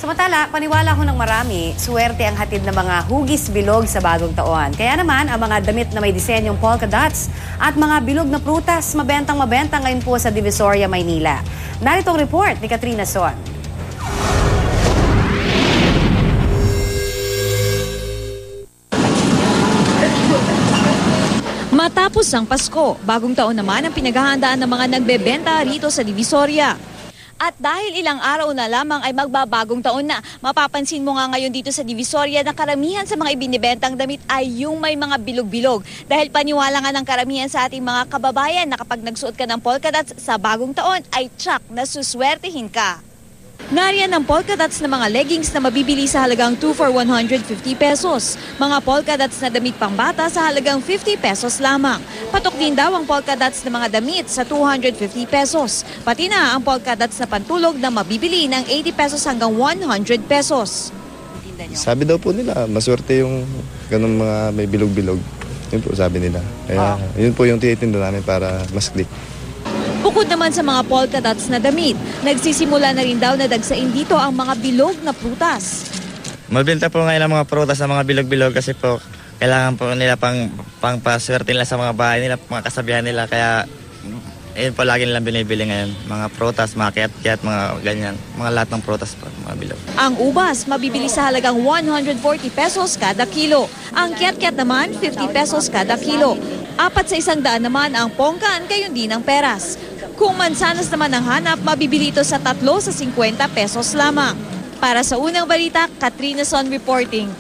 Samantala, paniwala ho ng marami, swerte ang hatid ng mga hugis bilog sa bagong taon. Kaya naman, ang mga damit na may disenyong polka dots at mga bilog na prutas, mabentang-mabenta ngayon po sa Divisoria, Maynila. Narito ang report ni Katrina Son. Matapos ang Pasko, bagong taon naman ang pinaghahandaan ng mga nagbebenta rito sa Divisoria. At dahil ilang araw na lamang ay magbabagong taon na, mapapansin mo nga ngayon dito sa Divisoria na karamihan sa mga ibinibentang damit ay yung may mga bilog-bilog. Dahil paniwala nga ng karamihan sa ating mga kababayan na kapag nagsuot ka ng polka dots sa bagong taon ay tsak na suswertihin ka. Nariyan ang polka dots na mga leggings na mabibili sa halagang 2 for 150 pesos. Mga polka dots na damit pangbata sa halagang 50 pesos lamang. Patok din daw ang polka dots na mga damit sa 250 pesos. Pati na ang polka dots na pantulog na mabibili ng 80 pesos hanggang 100 pesos. Sabi daw po nila, maswerte yung ganun mga may bilog-bilog. Yun po sabi nila. Kaya yun po yung tinitinda namin para mas click. Bukod naman sa mga polka dots na damit, nagsisimula na rin daw na dagsain dito ang mga bilog na prutas. Mabenta po ngayon ang mga prutas sa mga bilog-bilog kasi po kailangan po nila pang paswerte nila sa mga bahay nila, mga kasabihan nila. Kaya yun po lagi nilang binibili ngayon. Mga prutas, mga kiyat-kiyat, mga ganyan. Mga lahat ng prutas po, mga bilog. Ang ubas, mabibili sa halagang 140 pesos kada kilo. Ang kiyat-kiyat naman, 50 pesos kada kilo. 4 sa 100 naman ang pongkan, gayon din ang peras. Kung mansanas naman ang hanap, mabibili ito sa 3 sa 50 pesos lamang. Para sa unang balita, Katrina Son reporting.